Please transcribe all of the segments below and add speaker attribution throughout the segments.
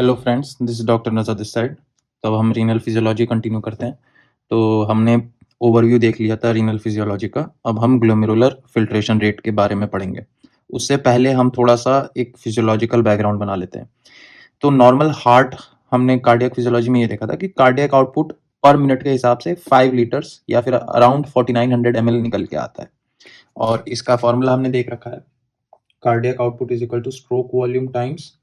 Speaker 1: Hello friends, this is doctor नज़र this side. तो अब हम रीनल फिजियोलॉजी कंटिन्यू करते हैं। तो हमने ओवरव्यू देख लिया था रीनल फिजियोलॉजी का। अब हम ग्लोमेरुलर फिल्ट्रेशन रेट के बारे में पढ़ेंगे। उससे पहले हम थोड़ा सा एक फिजियोलॉजिकल बैकग्राउंड बना लेते हैं। तो नॉर्मल हार्ट, हमने कार्डियक फिजियोलॉजी में ये देखा था कि कार्डियक आउटपुट पर मिनट के हिसाब से 5 लीटर्स या फिर अराउंड 4900 ml निकल के आता है। और इसका फॉर्मूला हमने देख रखा है, cardiac output is equal two stroke volume times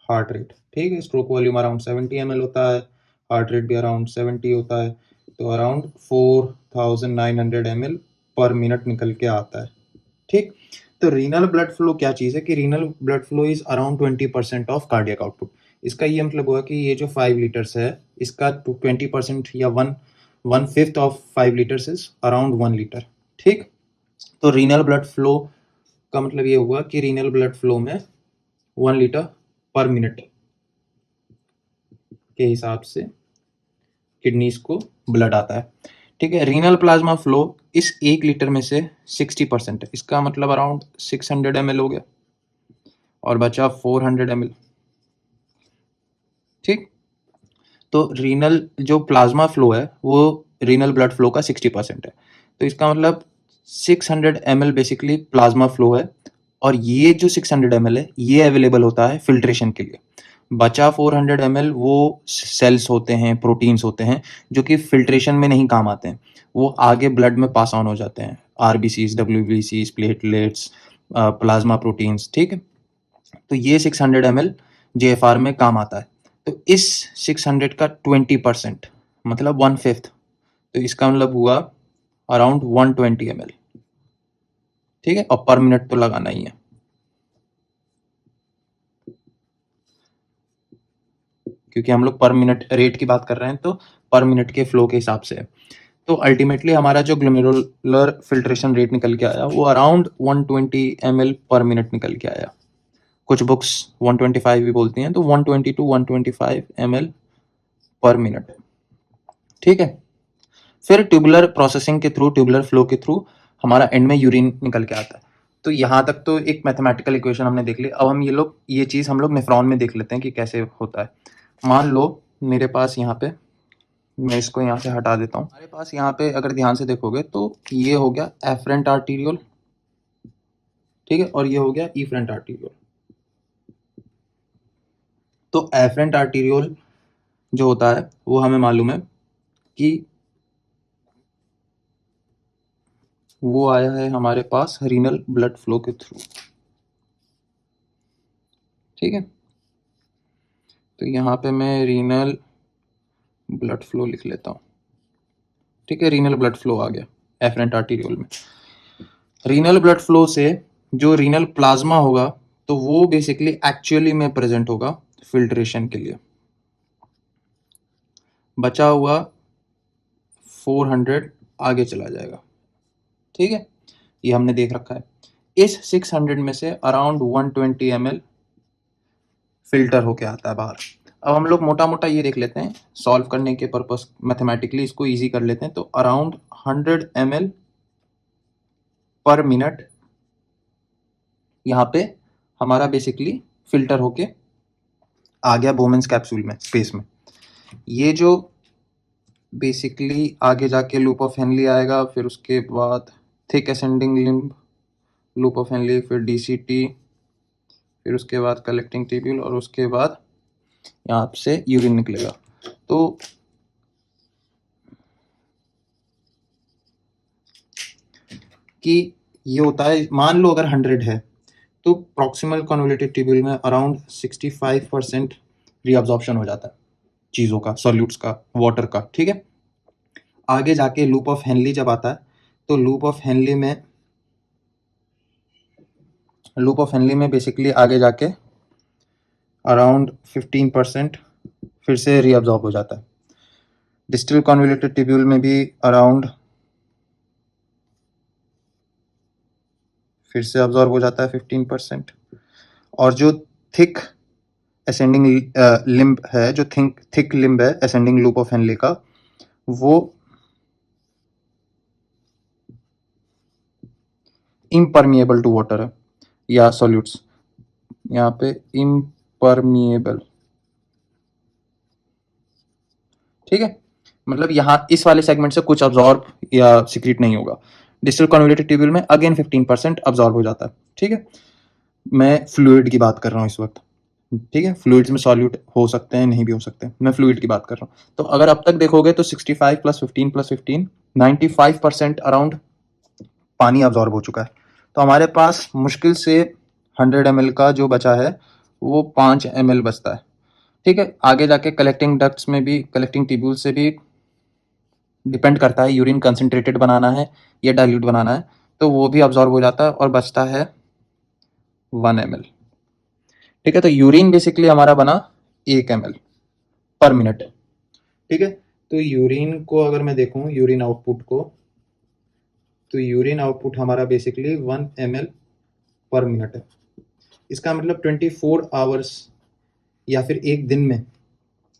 Speaker 1: heart rate. ठीक है, स्ट्रोक वॉल्यूम अराउंड 70 ml होता है, हार्ट रेट भी अराउंड 70 होता है, तो अराउंड 4900 ml पर मिनट निकल के आता है। ठीक, तो रीनल ब्लड फ्लो क्या चीज़ है कि renal blood flow is around 20% of cardiac output. इसका ये मतलब हुआ कि ये जो 5 लीटर्स है, इसका 20% या one fifth of 5 litres is around 1 litre. ठीक, तो रीनल ब्लड फ्लो का मतलब ये हुआ कि रीनल ब्लड फ्लो में 1 लीटर पर मिनट के हिसाब से किडनीज को ब्लड आता है। ठीक है, रीनल प्लाज्मा फ्लो इस 1 लीटर में से 60% है। इसका मतलब अराउंड 600 ml हो गया और बचा 400 ml। ठीक, तो रीनल जो प्लाज्मा फ्लो है वो रीनल ब्लड फ्लो का 60% है। तो इसका मतलब 600 ml बेसिकली प्लाज्मा फ्लो है, और ये जो 600 ml है ये अवेलेबल होता है फिल्ट्रेशन के लिए। बचा 400 ml वो सेल्स होते हैं, प्रोटीन्स होते हैं, जो कि फिल्ट्रेशन में नहीं काम आते हैं, वो आगे ब्लड में पास ऑन हो जाते हैं, आरबीसीज, डब्ल्यूबीसीज, प्लेटलेट्स, प्लाज्मा प्रोटीन्स। ठीक है, तो ये 600 ml जेएफआर में काम आता है। तो इस 600 का 20% मतलब 1/5, तो इसका मतलब हुआ अराउंड 120 ml। ठीक है, और पर मिनट तो लगाना ही है, क्योंकि हम लोग पर मिनट रेट की बात कर रहे हैं, तो पर मिनट के फ्लो के हिसाब से। तो अल्टीमेटली हमारा जो ग्लोमेरुलर फिल्ट्रेशन रेट निकल के आया वो अराउंड 120 ml पर मिनट निकल के आया। कुछ बुक्स 125 भी बोलती हैं, तो 120 to 125 ml पर मिनट। ठीक है, फिर ट्यूबुलर प्रोसेसिंग के थ्रू, ट्यूबुलर फ्लो के थ्रू हमारा एंड में यूरिन निकल के आता है। तो यहाँ तक तो एक मैथमेटिकल इक्वेशन हमने देख ली। अब हम ये चीज़ हम लोग नेफ्रॉन में देख लेते हैं कि कैसे होता है। मान लो मेरे पास यहाँ पे, मैं इसको यहाँ से हटा देता हूँ, हमारे पास यहाँ पे अगर ध्यान से देखोगे तो ये हो गया एफरेंट आर्टीरियोल। ठीक है, और ये हो गया इफरेंट आर्टीरियोल। तो एफरेंट आर्टीरियोल जो होता है वो हमें मालूम है कि वो आया है हमारे पास रीनल ब्लड फ्लो के थ्रू। ठीक है, तो यहाँ पे मैं रीनल ब्लड फ्लो लिख लेता हूँ। ठीक है, रीनल ब्लड फ्लो आ गया एफरेंट आर्टीरियोल में। रीनल ब्लड फ्लो से जो रीनल प्लाज्मा होगा तो वो बेसिकली एक्चुअली में प्रेजेंट होगा फिल्ट्रेशन के लिए। बचा हुआ 400 आगे चला जाएगा। ठीक है, ये हमने देख रखा है। इस 600 में से अराउंड 120 ml फिल्टर होके आता है बाहर। अब हम लोग मोटा मोटा ये देख लेते हैं, सॉल्व करने के पर्पस मैथमेटिकली इसको इजी कर लेते हैं। तो अराउंड 100 ml पर मिनट यहाँ पे हमारा बेसिकली फिल्टर होके आ गया बोमेंस कैप्सूल में, स्पेस में। ये जो बेसिकली आगे जाके लूप ऑफ हेनली आएगा, फिर उसके बाद thick ascending limb, loop of Henley, फिर डीसीटी, फिर उसके बाद कलेक्टिंग ट्यूब्यूल, और उसके बाद यहाँ से यूरिन निकलेगा। तो कि ये होता है, मान लो अगर 100 है तो प्रॉक्सिमल कन्वोल्यूटेड ट्यूब्यूल में अराउंड 65% रीअब्जॉर्प्शन हो जाता है चीज़ों का, सॉल्यूट्स का, वाटर का। ठीक है, आगे जाके लूप ऑफ हेनली जब आता है तो लूप ऑफ हेनली में बेसिकली आगे जाके अराउंड 15% फिर से रीअब्जॉर्ब हो जाता है। डिस्टल कन्वोल्यूटेड ट्यूब्यूल में भी अराउंड फिर से अब्जॉर्ब हो जाता है 15%। और जो थिक असेंडिंग लिम्ब है, जो थिक लिम्ब है असेंडिंग लूप ऑफ हेनली का, वो इम्परमिएबल टू वाटर है या सॉल्यूट्स। यहाँ पे इम्परमिएबल ठीक है, मतलब यहाँ इस वाले सेगमेंट से कुछ अब्जॉर्ब या सिक्रीट नहीं होगा। डिस्टल कन्वोल्यूटेड ट्यूब्यूल में अगेन 15% अब्जॉर्ब हो जाता है। ठीक है, मैं फ्लूइड की बात कर रहा हूँ इस वक्त। ठीक है, फ्लूइड्स में सॉल्यूट हो सकते हैं, नहीं भी हो सकते, मैं फ्लूइड की बात कर रहा हूँ। तो अगर अब तक देखोगे तो 65 प्लस 15 प्लस 15 95% अराउंड पानी अब्जॉर्ब हो चुका है। तो हमारे पास मुश्किल से 100 ml का जो बचा है वो 5 ml बचता है। ठीक है, आगे जाके कलेक्टिंग डक्ट्स में भी, कलेक्टिंग ट्यूब्यूल से भी डिपेंड करता है यूरिन कंसंट्रेटेड बनाना है या डाइल्यूट बनाना है, तो वो भी अब्जॉर्ब हो जाता है और बचता है 1 ml। ठीक है, तो यूरिन बेसिकली हमारा बना 1 ml पर मिनट। ठीक है, तो यूरिन को अगर मैं देखूं, यूरिन आउटपुट को, तो यूरिन आउटपुट हमारा बेसिकली 1 ml पर मिनट है। इसका मतलब 24 आवर्स या फिर एक दिन में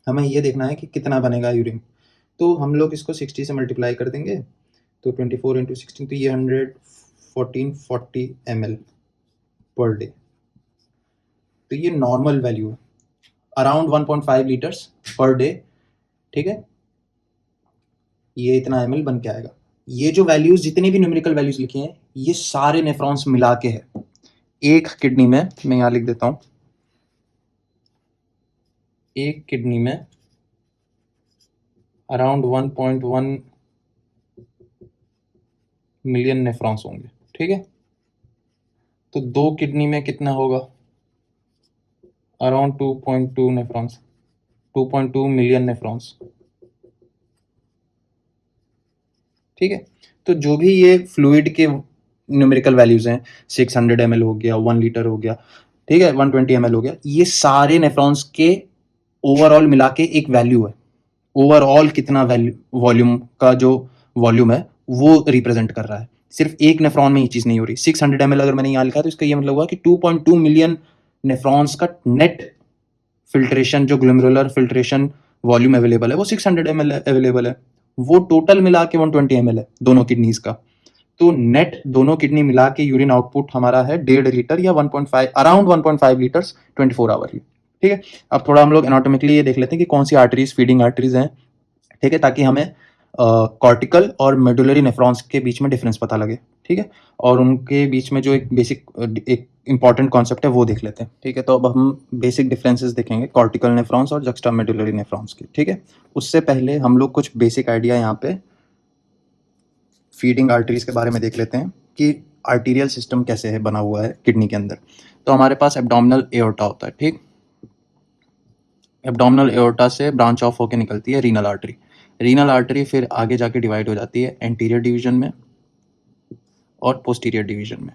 Speaker 1: हमें ये देखना है कि कितना बनेगा यूरिन। तो हम लोग इसको 60 से मल्टीप्लाई कर देंगे, तो 24 इंटू 16, तो ये 140 ml पर डे। तो ये नॉर्मल वैल्यू है, अराउंड 1.5 लीटर्स पर डे। ठीक है, ये इतना ml बन के आएगा। ये जो वैल्यूज, जितने भी न्यूमेरिकल वैल्यूज लिखे हैं, ये सारे नेफ्रॉन्स मिला के है। एक किडनी में, मैं यहां लिख देता हूं, एक किडनी में अराउंड 1.1 मिलियन नेफ्रॉन्स होंगे। ठीक है, तो 2 किडनी में कितना होगा, अराउंड 2.2 नेफ्रॉन्स, 2.2 मिलियन नेफ्रॉन्स। ठीक है, तो जो भी ये फ्लूइड के न्यूमेरिकल वैल्यूज हैं, 600 ml हो गया, 1 लीटर हो गया, ठीक है, 120 ml हो गया, ये सारे नेफ्रॉन्स के ओवरऑल मिला के एक वैल्यू है। ओवरऑल कितना वैल्यू, वॉल्यूम का जो वॉल्यूम है वो रिप्रेजेंट कर रहा है। सिर्फ एक नेफ्रॉन में ये चीज नहीं हो रही। 600 ml अगर मैंने यहाँ लिखा तो इसका ये मतलब हुआ कि 2.2 मिलियन नेफ्रॉन्स का नेट फिल्ट्रेशन, जो ग्लोमेरुलर फिल्ट्रेशन वॉल्यूम अवेलेबल है वो 600 ml अवेलेबल है। वो टोटल मिला के 120 ml है दोनों किडनीज का। तो नेट दोनों किडनी मिला के यूरिन आउटपुट हमारा है 1.5 लीटर या 1.5, अराउंड 1.5 लीटर्स 24 आवर। ठीक है, अब थोड़ा हम लोग एनाटोमिकली ये देख लेते हैं कि कौन सी आर्टरीज फीडिंग आर्टरीज हैं। ठीक है, ताकि हमें कॉर्टिकल और मेडुलरी नेफ्रॉन्स के बीच में डिफरेंस पता लगे। ठीक है, और उनके बीच में जो एक बेसिक, एक इंपॉर्टेंट कॉन्सेप्ट है वो देख लेते हैं। ठीक है, तो अब हम बेसिक डिफरेंसेस देखेंगे कॉर्टिकल नेफ्रॉन्स और जक्स्टा मेडुलरी नेफ्रॉन्स के। ठीक है, उससे पहले हम लोग कुछ बेसिक आइडिया यहाँ पे फीडिंग आर्टरीज के बारे में देख लेते हैं कि आर्टीरियल सिस्टम कैसे है बना हुआ है किडनी के अंदर। तो हमारे पास एब्डोमिनल एओर्टा होता है। ठीक, एब्डोमिनल एओर्टा से ब्रांच ऑफ होकर निकलती है रीनल आर्टरी। रीनल आर्टरी फिर आगे जाके डिवाइड हो जाती है एंटीरियर डिवीजन में और पोस्टीरियर डिवीजन में।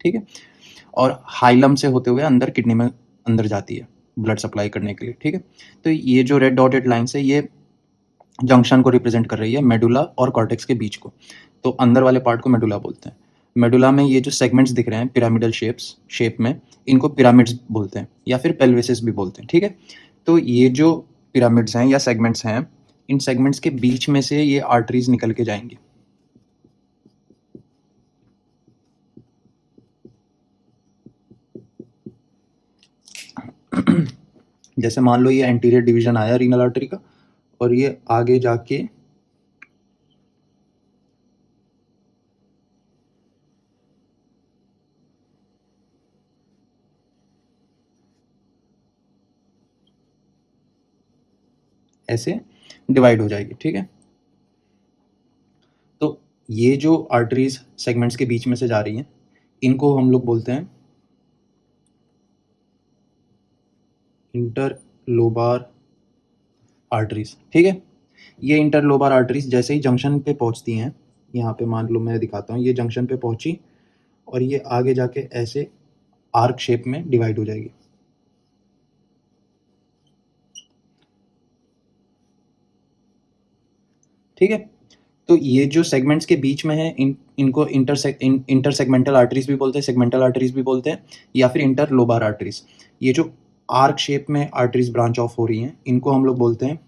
Speaker 1: ठीक है, और हाइलम से होते हुए अंदर किडनी में अंदर जाती है ब्लड सप्लाई करने के लिए। ठीक है, तो ये जो रेड डॉटेड लाइन है ये जंक्शन को रिप्रेजेंट कर रही है मेडुला और कॉर्टेक्स के बीच को। तो अंदर वाले पार्ट को मेडुला बोलते हैं। मेडुला में ये जो सेगमेंट्स दिख रहे हैं पिरामिडल शेप में, इनको पिरामिड्स बोलते हैं या फिर पेल्विसेस भी बोलते हैं। ठीक है, तो ये जो पिरामिड्स हैं या सेगमेंट्स हैं, इन सेगमेंट्स के बीच में से ये आर्टरीज निकल के जाएंगी। जैसे मान लो ये एंटीरियर डिवीजन आया रीनल आर्टरी का, और ये आगे जाके ऐसे डिवाइड हो जाएगी। ठीक है, तो ये जो आर्टरीज सेगमेंट्स के बीच में से जा रही हैं, इनको हम लोग बोलते हैं इंटरलोबार आर्टरीज। ठीक है, ये इंटरलोबार आर्टरीज जैसे ही जंक्शन पे पहुंचती हैं, यहाँ पे मान लो मैं दिखाता हूँ, ये जंक्शन पे पहुंची और ये आगे जाके ऐसे आर्क शेप में डिवाइड हो जाएगी। ठीक है, तो ये जो सेगमेंट्स के बीच में है, इनको इंटरसेगमेंटल आर्टरीज भी बोलते हैं, सेगमेंटल आर्टरीज भी बोलते हैं, या फिर इंटरलोबार आर्टरीज। ये जो आर्क शेप में आर्टरीज ब्रांच ऑफ हो रही हैं, इनको हम लोग बोलते हैं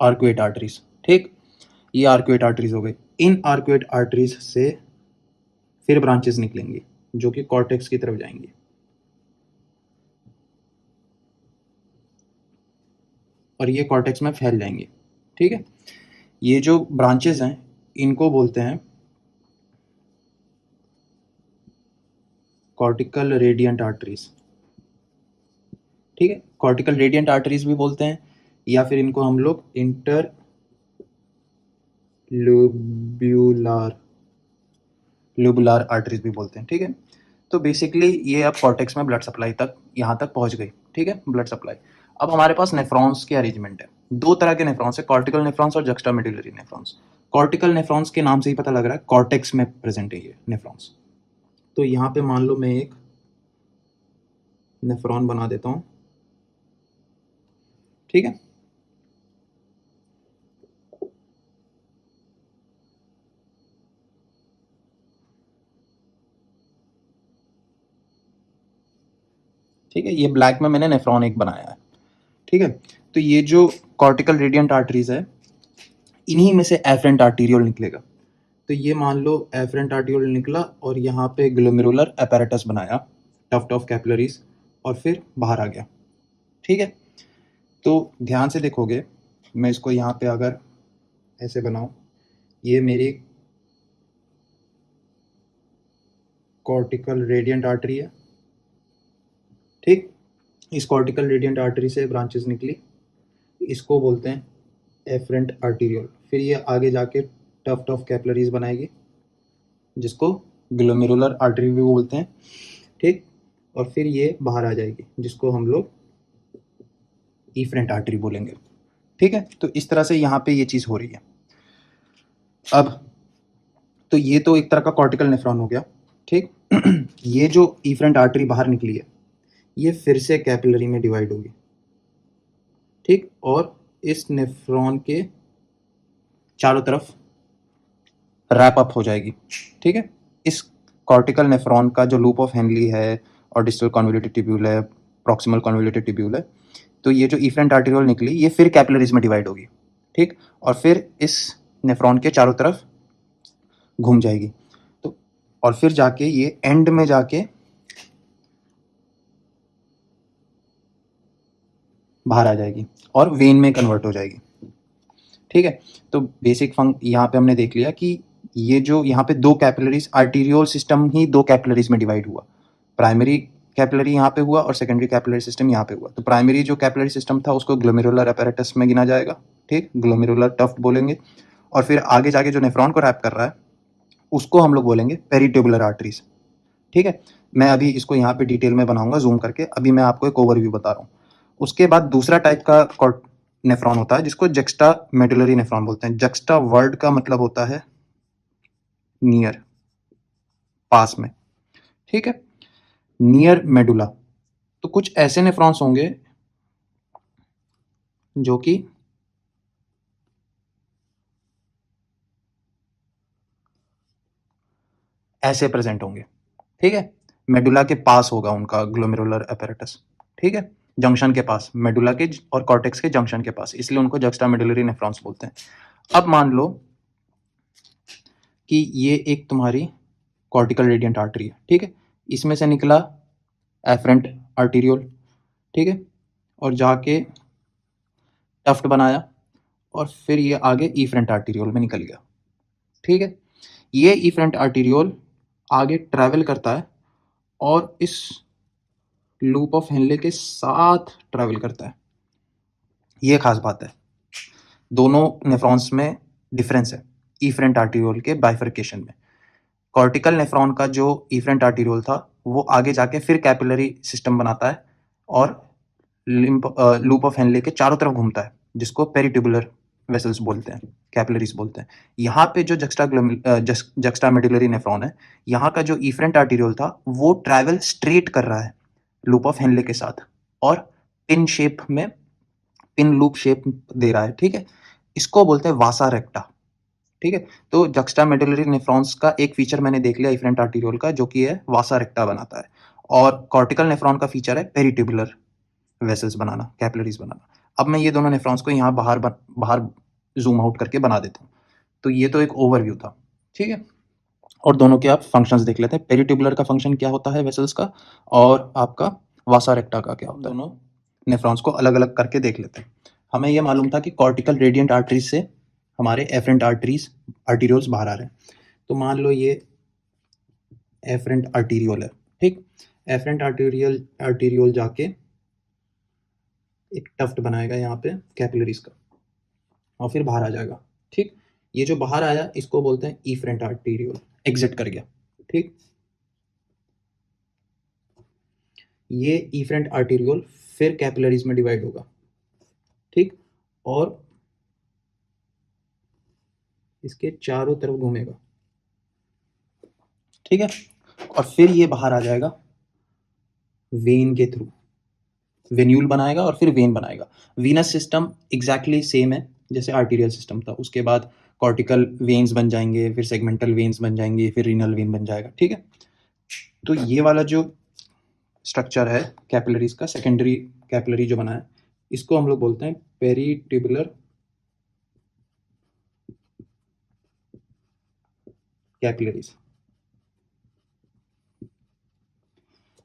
Speaker 1: आर्कुएट आर्टरीज। ठीक, ये आर्कुएट आर्टरीज हो गई। इन आर्कुएट आर्टरीज से फिर ब्रांचेस निकलेंगी जो कि कॉर्टेक्स की तरफ जाएंगी। और ये कॉर्टेक्स में फैल जाएंगे। ठीक है, ये जो ब्रांचेस हैं इनको बोलते हैं कॉर्टिकल रेडियंट आर्टरीज। ठीक है, कॉर्टिकल रेडियंट आर्टरीज भी बोलते हैं, या फिर इनको हम लोग इंटर ल्यूबुलर आर्टरीज भी बोलते हैं। ठीक है, तो बेसिकली ये अब कॉर्टेक्स में ब्लड सप्लाई तक यहाँ तक पहुँच गई। ठीक है, ब्लड सप्लाई। अब हमारे पास नेफ्रॉन्स के अरेंजमेंट है। दो तरह के नेफ्रॉन्स है, कॉर्टिकल नेफ्रॉन्स और जक्स्टामेडुलरी नेफ्रॉन्स। कॉर्टिकल नेफ्रॉन्स के नाम से ही पता लग रहा है कॉर्टेक्स में प्रेजेंट है ये नेफ्रॉन्स। तो यहाँ पे मान लो मैं एक नेफ्रॉन बना देता हूँ। ठीक है, ठीक है, ये ब्लैक में मैंने नेफ्रॉन एक बनाया है। ठीक है, तो ये जो कॉर्टिकल रेडियंट आर्टरीज है इन्हीं में से एफरेंट आर्टीरियोल निकलेगा। तो ये मान लो एफरेंट आर्टीरियोल निकला और यहाँ पे ग्लोमेरुलर apparatus बनाया, टफ्ट ऑफ कैपिलरीज, और फिर बाहर आ गया। ठीक है, तो ध्यान से देखोगे, मैं इसको यहाँ पे अगर ऐसे बनाऊं, ये मेरी कॉर्टिकल रेडियंट आर्टरी है। ठीक, इस कॉर्टिकल रेडियंट आर्टरी से ब्रांचेस निकली, इसको बोलते हैं एफरेंट आर्टीरियोल। फिर ये आगे जाके टफ्ट ऑफ कैपिलरीज बनाएगी जिसको ग्लोमेरुलर आर्टरी भी बोलते हैं। ठीक, और फिर ये बाहर आ जाएगी जिसको हम लोग इफरेंट आर्टरी बोलेंगे। ठीक है, तो इस तरह से यहाँ पे ये चीज़ हो रही है। अब तो ये तो एक तरह का कॉर्टिकल नेफ्रॉन हो गया। ठीक, ये जो इफरेंट आर्टरी बाहर निकली है ये फिर से कैपिलरी में डिवाइड होगी। ठीक, और इस नेफ्रॉन के चारों तरफ रैप अप हो जाएगी। ठीक है, इस कॉर्टिकल नेफ्रॉन का जो लूप ऑफ हेनली है और डिस्टल कॉन्वोल्यूटेड ट्यूब्यूल है, प्रॉक्सिमल कॉन्वोल्यूटेड ट्यूब्यूल है, तो ये जो इफरेंट आर्टीरियोल निकली ये फिर कैपिलरीज में डिवाइड होगी। ठीक, और फिर इस नेफ्रॉन के चारों तरफ घूम जाएगी। तो और फिर जाके ये एंड में जाके बाहर आ जाएगी और वेन में कन्वर्ट हो जाएगी। ठीक है, तो बेसिक फंक यहाँ पे हमने देख लिया कि ये जो यहाँ पे दो कैपिलरीज, आर्टीरियोल सिस्टम ही दो कैपिलरीज में डिवाइड हुआ। प्राइमरी कैपिलरी यहाँ पे हुआ और सेकेंडरी कैपिलरी सिस्टम यहाँ पे हुआ। तो प्राइमरी जो कैपिलरी सिस्टम था उसको ग्लोमेरुलर apparatus में गिना जाएगा। ठीक, ग्लोमेरुलर टफ्ट बोलेंगे। और फिर आगे जाके जो नेफ्रॉन को रैप कर रहा है उसको हम लोग बोलेंगे पेरिट्यूबुलर आर्टरीज। ठीक है, मैं अभी इसको यहाँ पे डिटेल में बनाऊंगा जूम करके, अभी मैं आपको एक ओवरव्यू बता रहा हूँ। उसके बाद दूसरा टाइप का नेफ्रॉन होता है जिसको जक्स्टा मेडुलरी नेफ्रॉन बोलते हैं। जक्स्टा वर्ड का मतलब होता है नियर, पास में। ठीक है, नियर मेडुला। तो कुछ ऐसे नेफ्रॉन्स होंगे जो कि ऐसे प्रेजेंट होंगे। ठीक है, मेडुला के पास होगा उनका ग्लोमेरुलर apparatus। ठीक है, जंक्शन के पास, मेडुला के और कॉर्टेक्स के जंक्शन के पास, इसलिए उनको जक्स्टामेडुलरी नेफ्रॉन्स बोलते हैं। अब मान लो कि ये एक तुम्हारी कॉर्टिकल रेडियंट आर्टरी है। ठीक है, इसमें से निकला एफरेंट आर्टीरियोल। ठीक है, और जाके टफ्ट बनाया और फिर ये आगे इफरेंट आर्टीरियोल में निकल गया। ठीक है, ये इफरेंट आर्टीरियोल आगे ट्रैवल करता है और इस लूप ऑफ हेनले के साथ ट्रैवल करता है। ये खास बात है, दोनों नेफ्रॉन्स में डिफरेंस है इफरेंट आर्टीरियोल के बाइफर्केशन में। कॉर्टिकल नेफ्रॉन का जो इफरेंट आर्टीरियोल था वो आगे जाके फिर कैपिलरी सिस्टम बनाता है और लूप ऑफ हेनले के चारों तरफ घूमता है जिसको पेरिट्यूबुलर वेसल्स बोलते हैं, कैपिलरीज बोलते हैं। यहाँ पे जो जक्स्टामेडुलरी नेफ्रॉन है, यहाँ का जो इफरेंट आर्टीरियोल था वो ट्रैवल स्ट्रेट कर रहा है लूप ऑफ हेनले के साथ और पिन शेप में, पिन लूप शेप दे रहा है। ठीक है, इसको बोलते हैं वासा रेक्टा। ठीक है, तो जक्स्टामेडुलरी नेफ्रॉन्स का एक फीचर मैंने देख लिया इफरेंट आर्टीरियोल का, जो कि है वासा रेक्टा बनाता है, और कॉर्टिकल नेफ्रॉन का फीचर है पेरिट्यूबुलर वेसल्स बनाना, कैपिलरीज बनाना। अब मैं ये दोनों नेफ्रॉन्स को यहाँ बाहर जूम आउट करके बना देता हूँ। तो ये तो एक ओवरव्यू था। ठीक है, और दोनों के आप फंक्शंस देख लेते हैं। पेरिट्यूबुलर का फंक्शन क्या होता है वेसल्स का, और आपका वासा रेक्टा का क्या होता है। दोनों नेफ्रॉन्स को अलग अलग करके देख लेते हैं। हमें ये मालूम था कि कॉर्टिकल रेडियंट आर्टरीज से हमारे एफरेंट आर्टीरियोल्स बाहर आ रहे हैं। तो मान लो ये एफरेंट आर्टीरियोल है, ठीक। एफरेंट आर्टीरियोल जाके एक टफ्ट बनाएगा यहाँ पे कैपिलरीज का और फिर बाहर आ जाएगा, ठीक। ये जो बाहर आया इसको बोलते हैं इफरेंट आर्टीरियोल, एग्जिट कर गया, ठीक। ये इफरेंट आर्टीरियोल फिर कैपिलरीज में डिवाइड होगा, ठीक, और इसके चारों तरफ घूमेगा, ठीक है। और फिर ये बाहर आ जाएगा वेन के थ्रू, वेन्यूल बनाएगा और फिर वेन बनाएगा। वीनस सिस्टम एग्जैक्टली सेम है जैसे आर्टीरियल सिस्टम था। उसके बाद कॉर्टिकल वेन्स बन जाएंगे, फिर सेगमेंटल वेन्स बन जाएंगे, फिर रीनल वेन बन जाएगा, ठीक है। तो ये वाला जो स्ट्रक्चर है कैपिलरीज का, सेकेंडरी कैपिलरी जो बना है, इसको हम लोग बोलते हैं पेरिट्यूबुलर कैपिलरीज।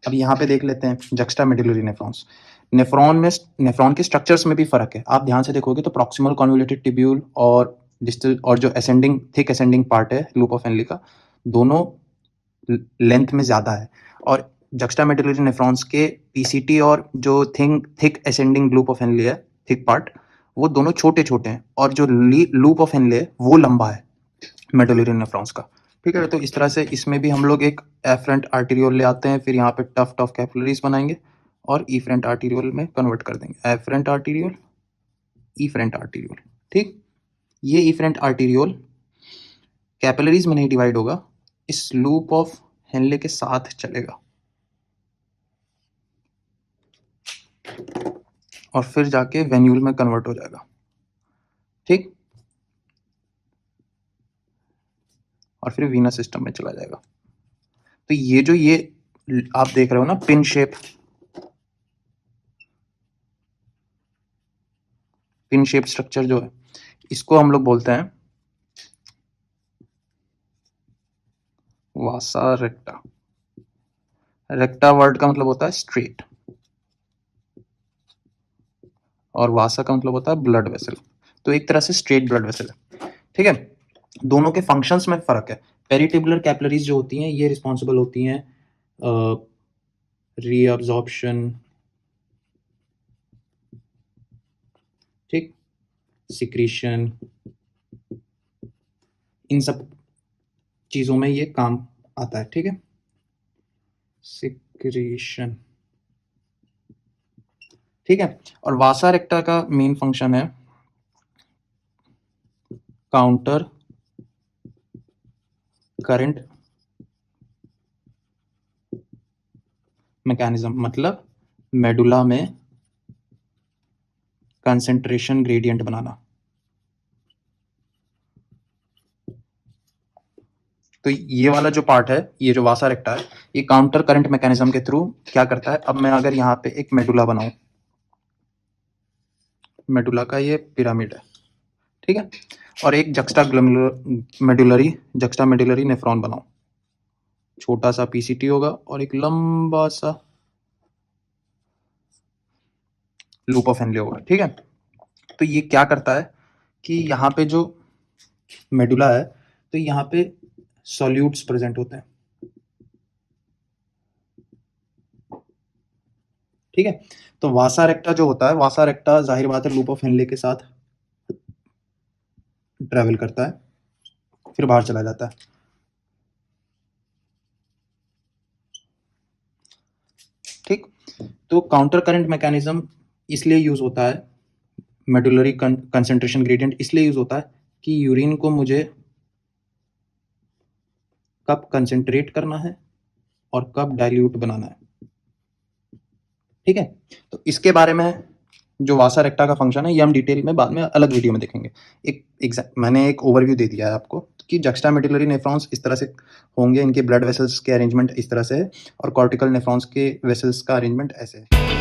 Speaker 1: अब यहाँ पे देख लेते हैं जक्स्टामेडुलरी नेफ्रॉन्स। नेफ्रॉन के स्ट्रक्चर्स में भी फर्क है। आप ध्यान से देखोगे तो प्रॉक्सिमल कॉन्वोल्यूटेड ट्यूब्यूल और डिस्टल और जो असेंडिंग थिक असेंडिंग पार्ट है लूप ऑफ हेनली का, दोनों लेंथ में ज़्यादा है। और जक्स्टामेडुलरी नेफ्रॉन्स के पीसीटी और जो thick ascending loop of Henley है, थिक पार्ट, वो दोनों छोटे छोटे हैं, और जो लूप ऑफ हेनली है वो लंबा है मेडुलरी नेफ्रॉन्स का, ठीक है। तो इस तरह से इसमें भी हम लोग एक एफरेंट आर्टीरियोल ले आते हैं, फिर यहाँ पे टफ्ट ऑफ कैपिलरीज बनाएंगे और इफरेंट आर्टीरियोल में कन्वर्ट कर देंगे। एफरेंट आर्टीरियोल, इफरेंट आर्टीरियोल, ठीक। ये इफरेंट आर्टीरियोल कैपिलरीज में नहीं डिवाइड होगा, इस लूप ऑफ हेनले के साथ चलेगा और फिर जाके वेन्यूल में कन्वर्ट हो जाएगा, ठीक, और फिर वीनस सिस्टम में चला जाएगा। तो ये जो ये आप देख रहे हो ना पिन शेप स्ट्रक्चर जो है, इसको हम लोग बोलते हैं वासा रेक्टा। रेक्टा वर्ड का मतलब होता है स्ट्रेट और वासा का मतलब होता है ब्लड वेसल। तो एक तरह से स्ट्रेट ब्लड वेसल है, ठीक है। दोनों के फंक्शंस में फर्क है। पेरिट्यूबुलर कैपिलरीज जो होती हैं ये रिस्पॉन्सिबल होती हैं रीअब्जॉर्प्शन, ठीक, सिक्रीशन, इन सब चीजों में ये काम आता है, ठीक है। सिक्रीशन, ठीक है। और वासा रेक्टा का मेन फंक्शन है काउंटर करंट मैकेनिज्म, मतलब मेडुला में कंसंट्रेशन ग्रेडियंट बनाना। तो ये वाला जो पार्ट है, ये जो वासा रेक्टा है, ये काउंटर करंट मैकेनिज्म के थ्रू क्या करता है। अब मैं अगर यहाँ पे एक मेडुला बनाऊं, मेडुला का ये पिरामिड है, ठीक है, और एक जक्स्टामेडुलरी नेफ्रॉन बनाऊं, छोटा सा पीसीटी होगा और एक लंबा सा लूप ऑफ हेनले होगा, ठीक है। तो ये क्या करता है कि यहाँ पे जो मेडुला है, तो यहाँ पे सॉल्यूट्स प्रेजेंट होते हैं, ठीक है। तो वासा रेक्टा जो होता है, वासा रेक्टा जाहिर बात है लूप ऑफ हेनले के साथ ट्रेवल करता है, फिर बाहर चला जाता है, ठीक। तो काउंटर करंट मैकेनिज्म इसलिए यूज होता है, मेडुलरी कंसंट्रेशन ग्रेडियंट इसलिए यूज होता है कि यूरिन को मुझे कब कंसंट्रेट करना है और कब डाइल्यूट बनाना है, ठीक है। तो इसके बारे में जो वासा रेक्टा का फंक्शन है ये हम डिटेल में बाद में अलग वीडियो में देखेंगे। मैंने एक ओवरव्यू दे दिया है आपको कि जक्स्टामेडुलरी नेफ्रॉन्स इस तरह से होंगे, इनके ब्लड वेसल्स के अरेंजमेंट इस तरह से है, और कॉर्टिकल नेफ्रॉन्स के वेसल्स का अरेंजमेंट ऐसे है।